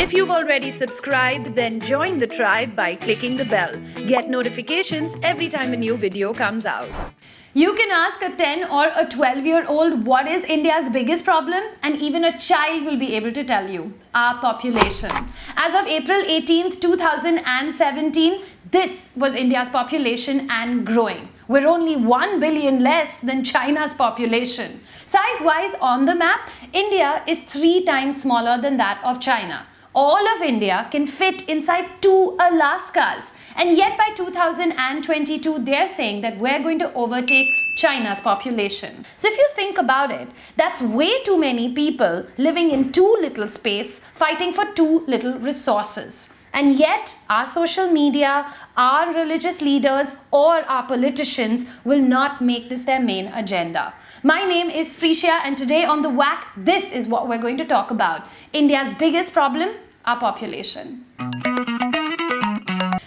If you've already subscribed, then join the tribe by clicking the bell. Get notifications every time a new video comes out. You can ask a 10 or a 12-year-old what is India's biggest problem, and even a child will be able to tell you. Our population. As of April 18th, 2017, this was India's population and growing. We're only 1 billion less than China's population. Size-wise on the map, India is 3 times smaller than that of China. All of India can fit inside 2 Alaskas. And yet by 2022, they're saying that we're going to overtake China's population. So if you think about it, that's way too many people living in too little space, fighting for too little resources. And yet, our social media, our religious leaders, or our politicians will not make this their main agenda. My name is Freesia, and today on The Whack, this is what we're going to talk about. India's biggest problem, our population.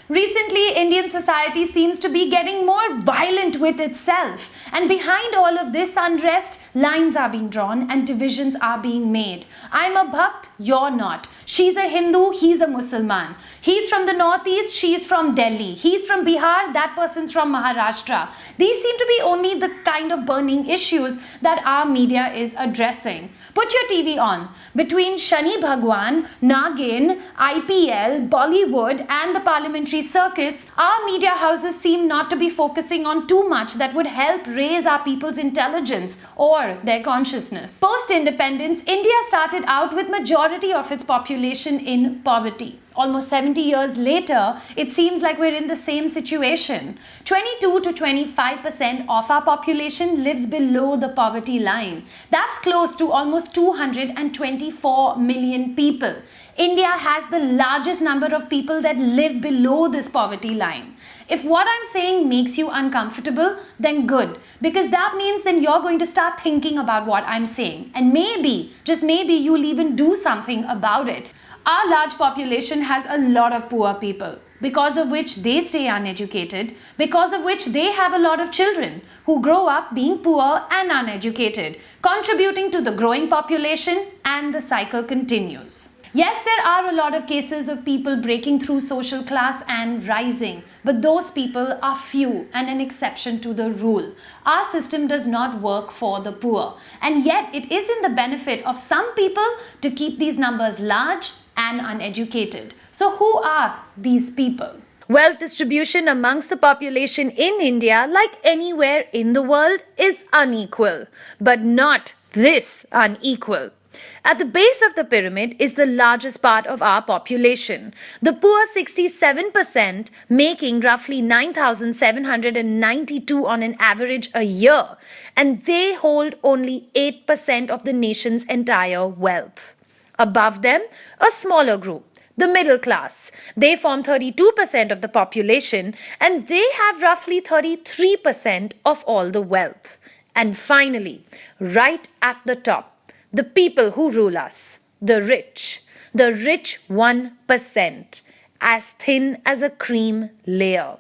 Recently, Indian society seems to be getting more violent with itself. And behind all of this unrest, lines are being drawn and divisions are being made. I'm a Bhakt, you're not. She's a Hindu, he's a Musliman. He's from the northeast, she's from Delhi. He's from Bihar, that person's from Maharashtra. These seem to be only the kind of burning issues that our media is addressing. Put your TV on. Between Shani Bhagwan, Nagin, IPL, Bollywood and the parliamentary circus, our media houses seem not to be focusing on too much that would help raise our people's intelligence or their consciousness. Post-independence, India started out with majority of its population in poverty. Almost 70 years later, it seems like we're in the same situation. 22 to 25% of our population lives below the poverty line. That's close to almost 224 million people. India has the largest number of people that live below this poverty line. If what I'm saying makes you uncomfortable, then good. Because that means then you're going to start thinking about what I'm saying. And maybe, just maybe, you'll even do something about it. Our large population has a lot of poor people, because of which they stay uneducated, because of which they have a lot of children who grow up being poor and uneducated, contributing to the growing population, and the cycle continues. Yes, there are a lot of cases of people breaking through social class and rising, but those people are few and an exception to the rule. Our system does not work for the poor, and yet it is in the benefit of some people to keep these numbers large and uneducated. So who are these people? Wealth distribution amongst the population in India, like anywhere in the world, is unequal, but not this unequal. At the base of the pyramid is the largest part of our population. The poor 67%, making roughly 9,792 on an average a year, and they hold only 8% of the nation's entire wealth. Above them, a smaller group, the middle class. They form 32% of the population, and they have roughly 33% of all the wealth. And finally, right at the top, the people who rule us, the rich 1%, as thin as a cream layer.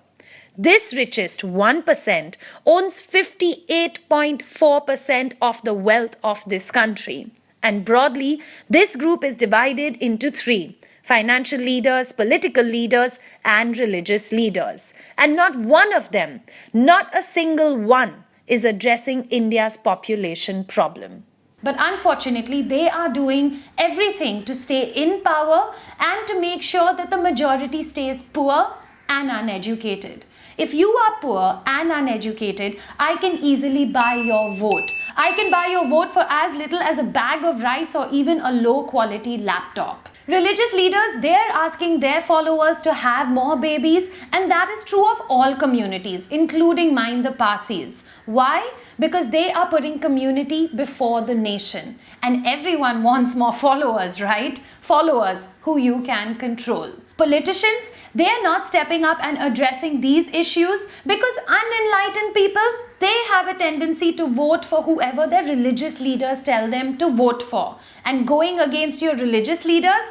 This richest 1% owns 58.4% of the wealth of this country. And broadly, this group is divided into 3: financial leaders, political leaders, and religious leaders. And not one of them, not a single one, is addressing India's population problem. But unfortunately, they are doing everything to stay in power and to make sure that the majority stays poor and uneducated. If you are poor and uneducated, I can easily buy your vote. I can buy your vote for as little as a bag of rice or even a low-quality laptop. Religious leaders, they're asking their followers to have more babies, and that is true of all communities, including mine, the Parsis. Why? Because they are putting community before the nation. And everyone wants more followers, right? Followers who you can control. Politicians, they are not stepping up and addressing these issues because unenlightened people, they have a tendency to vote for whoever their religious leaders tell them to vote for. And going against your religious leaders,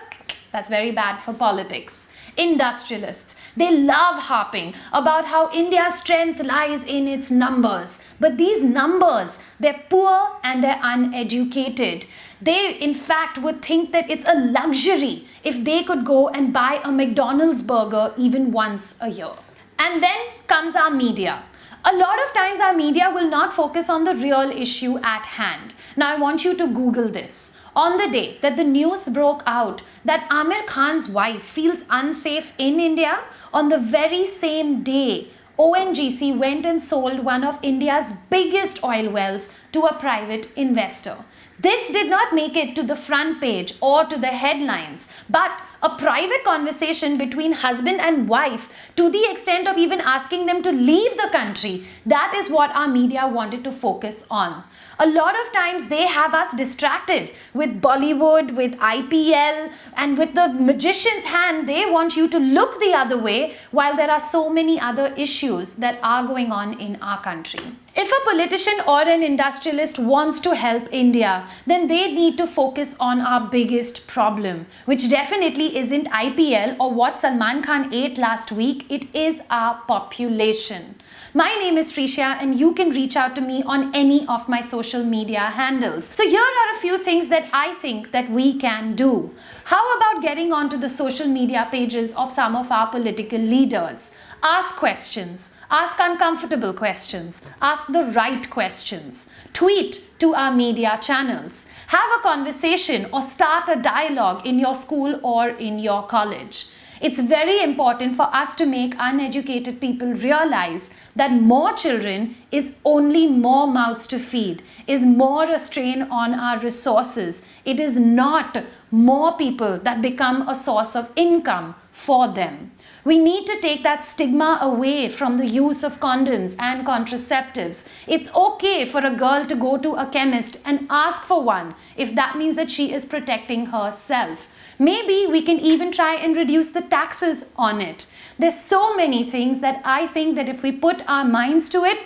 that's very bad for politics. Industrialists, they love harping about how India's strength lies in its numbers. But these numbers, they're poor and they're uneducated. They, in fact, would think that it's a luxury if they could go and buy a McDonald's burger even once a year. And then comes our media. A lot of times our media will not focus on the real issue at hand. Now I want you to Google this. On the day that the news broke out that Amir Khan's wife feels unsafe in India, on the very same day, ONGC went and sold one of India's biggest oil wells to a private investor. This did not make it to the front page or to the headlines, but a private conversation between husband and wife to the extent of even asking them to leave the country. That is what our media wanted to focus on. A lot of times they have us distracted with Bollywood, with IPL, and with the magician's hand. They want you to look the other way while there are so many other issues that are going on in our country. If a politician or an industrialist wants to help India, then they need to focus on our biggest problem, which definitely isn't IPL or what Salman Khan ate last week. It is our population. My name is Srisha and you can reach out to me on any of my social media handles. So here are a few things that I think that we can do. How about getting onto the social media pages of some of our political leaders? Ask questions, ask uncomfortable questions, ask the right questions. Tweet to our media channels. Have a conversation or start a dialogue in your school or in your college. It's very important for us to make uneducated people realize that more children is only more mouths to feed, is more a strain on our resources. It is not more people that become a source of income for them. We need to take that stigma away from the use of condoms and contraceptives. It's okay for a girl to go to a chemist and ask for one if that means that she is protecting herself. Maybe we can even try and reduce the taxes on it. There's so many things that I think that if we put our minds to it,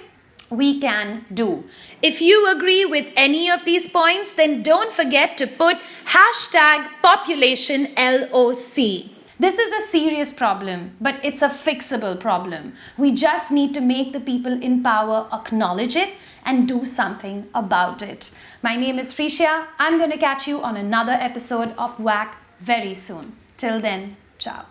we can do. If you agree with any of these points, then don't forget to put #populationLOC. This is a serious problem, but it's a fixable problem. We just need to make the people in power acknowledge it and do something about it. My name is Srisha. I'm going to catch you on another episode of WAC very soon. Till then, ciao.